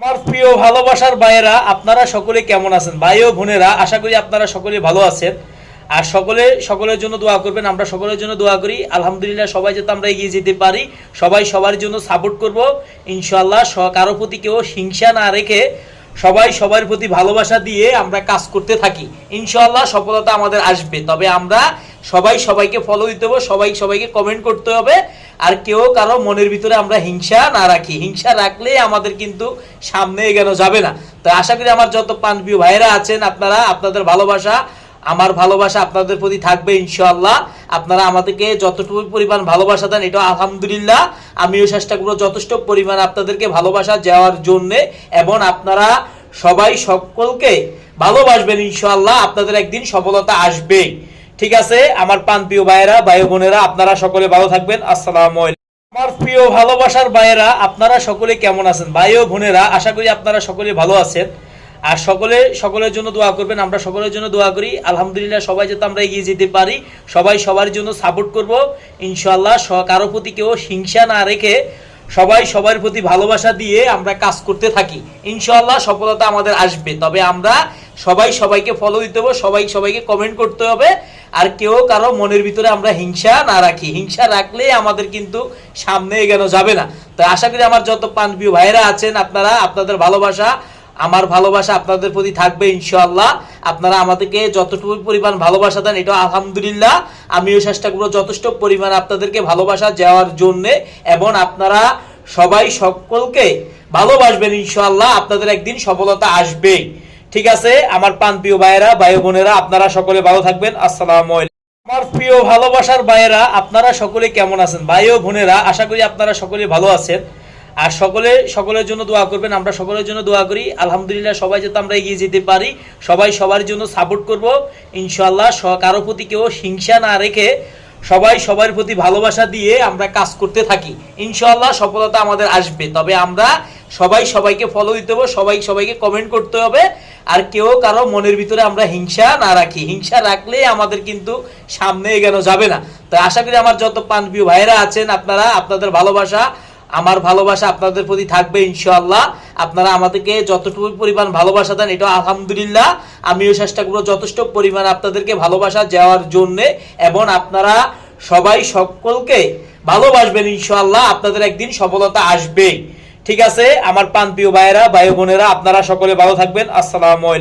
আমার প্রিয় ভালোবাসার ভাইয়েরা, আপনারা সকলে কেমন আছেন? ভাই ও বোনেরা, আশা করি আপনারা সকলে ভালো আছেন। আর সকলের জন্য দোয়া করবেন। আমরা সকলের জন্য দোয়া করি। আলহামদুলিল্লাহ, সবাই যাতে আমরা এগিয়ে যেতে পারি, সবাই সবার জন্য সাপোর্ট করব ইনশাআল্লাহ। কারো প্রতি কেউ হিংসা না রেখে সবাই সবার প্রতি ভালোবাসা দিয়ে আমরা কাজ করতে থাকি, ইনশাআল্লাহ সফলতা আমাদের আসবে। তবে আমরা সবাই সবাইকে ফলো দিতে হবে, সবাই সবাইকে কমেন্ট করতে হবে। আর কেউ কারো মনের ভিতরে আমরা হিংসা না রাখি। হিংসা রাখলে আমাদের কিন্তু সামনে এগোনো যাবে না। তো আশা করি আমার যত প্রিয় ভাইয়েরা আছেন, আপনারা আপনাদের ভালোবাসা, আমার ভালোবাসা আপনাদের প্রতি থাকবে ইনশাআল্লাহ। আপনারা আমাদেরকে যতটুকু পরিমাণ ভালোবাসা দেন, এটা আলহামদুলিল্লাহ আমিও চেষ্টা করব যথেষ্ট পরিমাণ আপনাদেরকে ভালোবাসা দেওয়ার জন্য। এবং আপনারা সবাই সকলকে ভালোবাসবেন ইনশাআল্লাহ, আপনাদের একদিন সফলতা আসবে। ঠিক আছে আমার প্রিয় ভাইয়েরা, ভাই বোনেরা, আপনারা সকলে ভালো থাকবেন। আসসালামু আলাইকুম। আমার প্রিয় ভালোবাসার ভাইয়েরা, আপনারা সকলে কেমন আছেন? ভাই ও বোনেরা, আশা করি আপনারা সকলে ভালো আছেন। আর সকলের জন্য দোয়া করবেন। আমরা সকলের জন্য দোয়া করি। আলহামদুলিল্লাহ, সবাই যাতে আমরা এগিয়ে যেতে পারি, সবাই সবার জন্য সাপোর্ট করব ইনশাআল্লাহ। কারো প্রতি কেউ হিংসা না রেখে সবাই সবার প্রতি ভালোবাসা দিয়ে আমরা কাজ করতে থাকি, ইনশাআল্লাহ সফলতা আমাদের আসবে। তবে আমরা সবাই সবাইকে ফলো দিতে হবে, সবাই সবাইকে কমেন্ট করতে হবে। আর কেউ কারো মনের ভিতরে আমরা হিংসা না রাখি। হিংসা রাখলে আমাদের কিন্তু সামনে এগোনো যাবে না। তো আশা করি আমার যত প্রিয় ভাইয়েরা আছেন, আপনারা আপনাদের ভালোবাসা, আমার ভালোবাসা আপনাদের প্রতি থাকবে ইনশাআল্লাহ। আপনারা আমাদেরকে যতটুকু পরিমাণ ভালোবাসা দেন, এটা আলহামদুলিল্লাহ আমিও চেষ্টা করব যথেষ্ট পরিমাণ আপনাদেরকে ভালোবাসা দেওয়ার জন্য। এবং আপনারা সবাই সকলকে ভালোবাসবেন ইনশাআল্লাহ, আপনাদের একদিন সফলতা আসবে। ঠিক আছে আমার প্রিয় ভাইয়েরা, ভাই বোনেরা, আপনারা সকলে ভালো থাকবেন। আসসালামু আলাইকুম। আমার প্রিয় ভালোবাসার ভাইয়েরা, আপনারা সকলে কেমন আছেন? ভাই ও বোনেরা, আশা করি আপনারা সকলে ভালো আছেন। আর সকলের জন্য দোয়া করবেন। আমরা সকলের জন্য দোয়া করি। আলহামদুলিল্লাহ, সবাই যাতে আমরা এগিয়ে যেতে পারি, সবাই সবার জন্য সাপোর্ট করব ইনশাআল্লাহ। কারো প্রতি কেউ হিংসা না রেখে সবাই সবার প্রতি ভালোবাসা দিয়ে আমরা কাজ করতে থাকি, ইনশাআল্লাহ সফলতা আমাদের আসবে। তবে আমরা সবাই সবাইকে ফলো দিতে হবে, সবাই সবাইকে কমেন্ট করতে হবে। আর কেউ কারো মনের ভিতরে আমরা হিংসা না রাখি। হিংসা রাখলে আমাদের কিন্তু সামনে এগোনো যাবে না। তো আশা করি আমার যত প্রিয় ভাইয়েরা আছেন, আপনারা আপনাদের ভালোবাসা, আমার ভালোবাসা আপনাদের প্রতি থাকবে ইনশাআল্লাহ। আপনারা আমাদেরকে যতটুকু পরিমাণ ভালোবাসা দেন, এটা আলহামদুলিল্লাহ আমিও চেষ্টা করব যথেষ্ট পরিমাণ আপনাদেরকে ভালোবাসা দেওয়ার জন্য। এবং আপনারা সবাই সকলকে ভালোবাসবেন ইনশাআল্লাহ, আপনাদের একদিন সফলতা আসবে। ঠিক আছে আমার প্রিয় ভাইয়েরা, ভাই বোনেরা, আপনারা সকলে ভালো থাকবেন। আসসালামু আলাইকুম।